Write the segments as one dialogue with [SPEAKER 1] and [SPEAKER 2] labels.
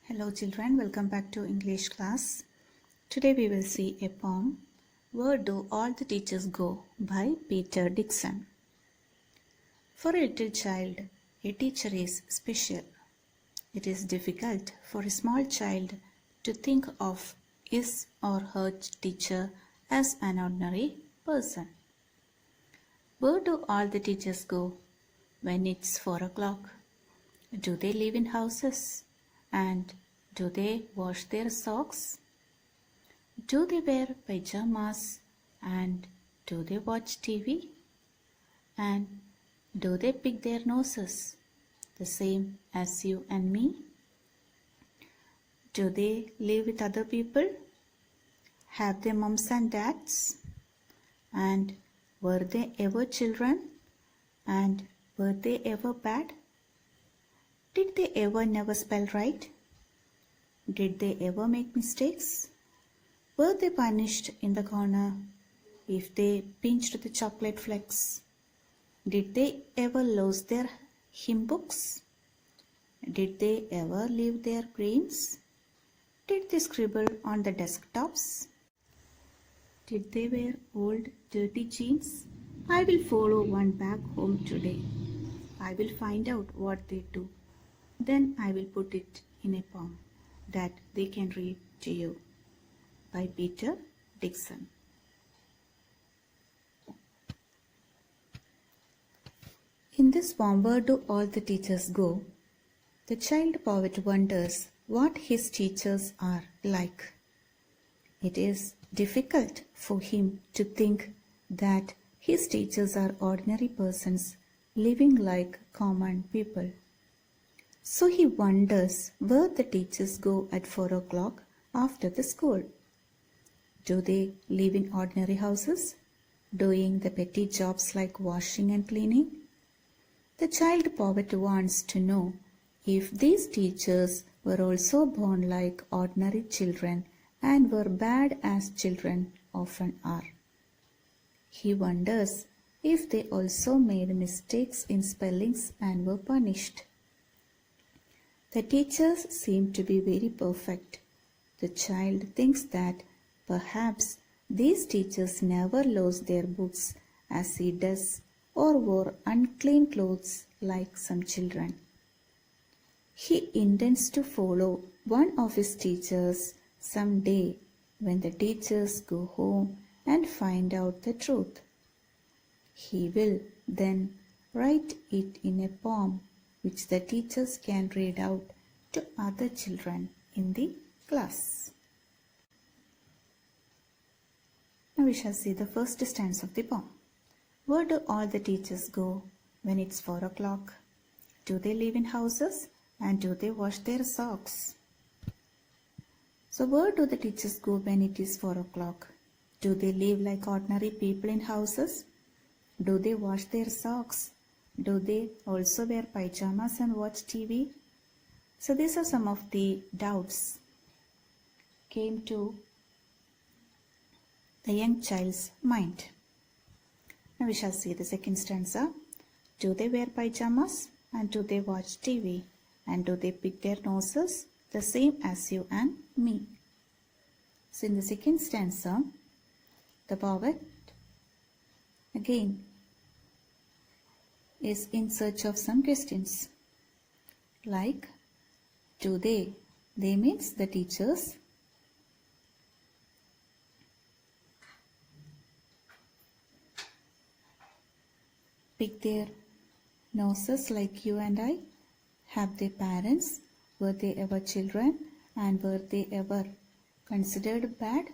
[SPEAKER 1] Hello children, welcome back to English class. Today we will see a poem, Where Do All the Teachers Go by Peter Dixon. For a little child, a teacher is special. It is difficult for a small child to think of his or her teacher as an ordinary person. Where do all the teachers go when it's 4 o'clock? Do they live in houses? And do they wash their socks? Do they wear pajamas? And do they watch TV? And do they pick their noses, the same as you and me? Do they live with other people? Have they mums and dads? And were they ever children? And were they ever bad? Did they ever never spell right? Did they ever make mistakes? Were they punished in the corner if they pinched the chocolate flakes? Did they ever lose their hymn books? Did they ever leave their brains? Did they scribble on the desktops? Did they wear old dirty jeans? I will follow one back home today. I will find out what they do. Then I will put it in a poem that they can read to you. By Peter Dixon. In this poem, Where Do All the Teachers Go? The child poet wonders what his teachers are like. It is difficult for him to think that his teachers are ordinary persons living like common people. So he wonders where the teachers go at 4 o'clock after the school. Do they live in ordinary houses, doing the petty jobs like washing and cleaning? The child poet wants to know if these teachers were also born like ordinary children and were bad as children often are. He wonders if they also made mistakes in spellings and were punished. The teachers seem to be very perfect. The child thinks that perhaps these teachers never lost their books as he does or wore unclean clothes like some children. He intends to follow one of his teachers some day when the teachers go home and find out the truth. He will then write it in a poem which the teachers can read out to other children in the class. Now we shall see the first stanza of the poem. Where do all the teachers go when it's 4 o'clock? Do they live in houses and do they wash their socks? So where do the teachers go when it is 4 o'clock? Do they live like ordinary people in houses? Do they wash their socks? Do they also wear pajamas and watch TV? So these are some of the doubts came to the young child's mind. Now we shall see the second stanza. Do they wear pajamas and do they watch TV and do they pick their noses the same as you and me? So in the second stanza, the poet again is in search of some questions like do they means the teachers, pick their noses like you and I? Have they parents? Were they ever children? And were they ever considered bad?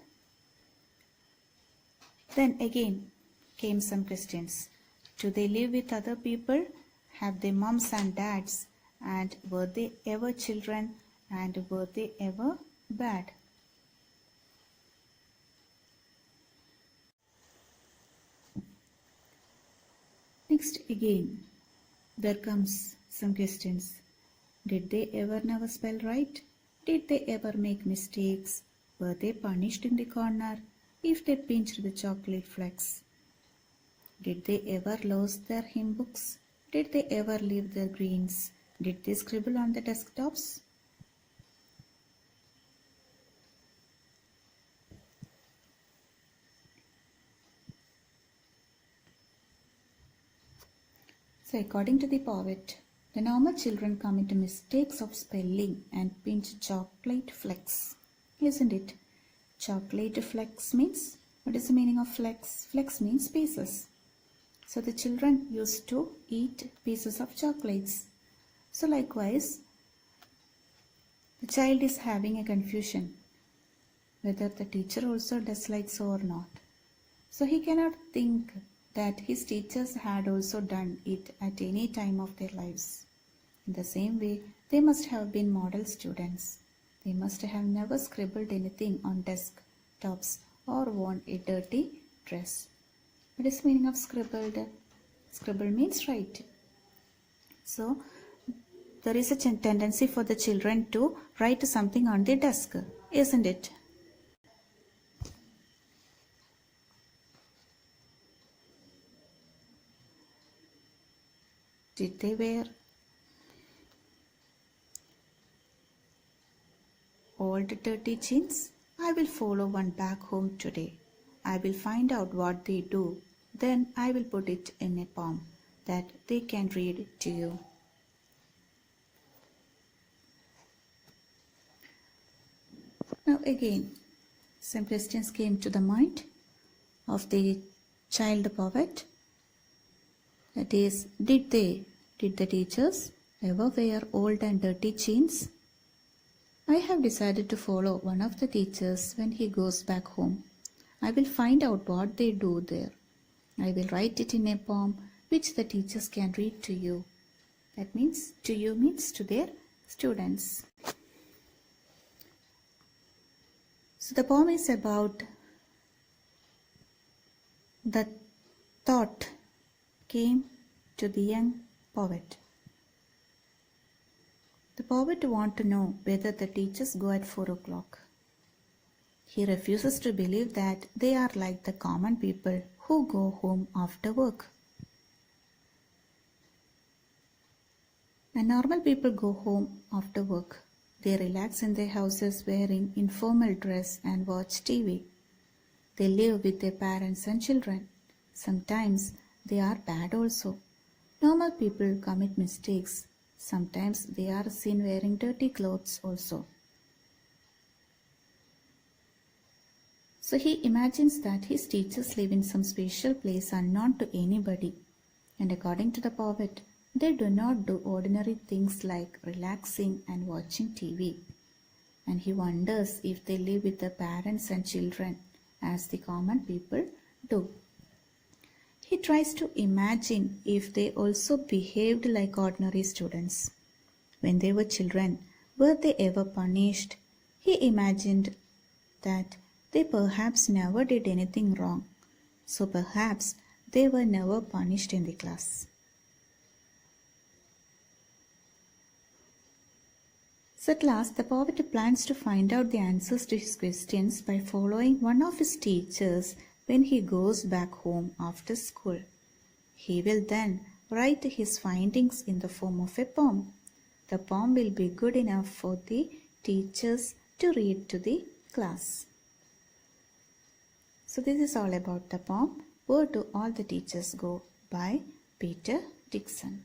[SPEAKER 1] Then again came some questions. Do they live with other people? Have they mums and dads? And were they ever children? And were they ever bad? Next again, there comes some questions. Did they ever never spell right? Did they ever make mistakes? Were they punished in the corner if they pinched the chocolate flakes? Did they ever lose their hymn books? Did they ever leave their greens? Did they scribble on the desktops? So, according to the poet, the normal children commit mistakes of spelling and pinch chocolate flakes. Isn't it? Chocolate flakes means, what is the meaning of flakes? Flakes means pieces. So, the children used to eat pieces of chocolates. So, likewise, the child is having a confusion whether the teacher also dislikes or not. So, he cannot think that his teachers had also done it at any time of their lives. In the same way, they must have been model students. They must have never scribbled anything on desktops or worn a dirty dress. What is the meaning of scribbled? Scribble means write. So, there is a tendency for the children to write something on the desk, isn't it? Did they wear old dirty jeans? I will follow one back home today. I will find out what they do. Then I will put it in a poem that they can read to you. Now again, some questions came to the mind of the child poet. That is, did the teachers ever wear old and dirty jeans? I have decided to follow one of the teachers when he goes back home. I will find out what they do there. I will write it in a poem which the teachers can read to you. That means to you means to their students. So the poem is about the thought came to the young poet. The poet wants to know whether the teachers go at 4 o'clock. He refuses to believe that they are like the common people who go home after work. When normal people go home after work, they relax in their houses wearing informal dress and watch TV. They live with their parents and children. Sometimes they are bad also. Normal people commit mistakes. Sometimes they are seen wearing dirty clothes also. So he imagines that his teachers live in some special place unknown to anybody. And according to the poet, they do not do ordinary things like relaxing and watching TV. And he wonders if they live with their parents and children as the common people do. He tries to imagine if they also behaved like ordinary students. When they were children, were they ever punished? He imagined that they perhaps never did anything wrong, so perhaps they were never punished in the class. So at last, the poet plans to find out the answers to his questions by following one of his teachers when he goes back home after school. He will then write his findings in the form of a poem. The poem will be good enough for the teachers to read to the class. So this is all about the poem Where Do All the Teachers Go by Peter Dickson.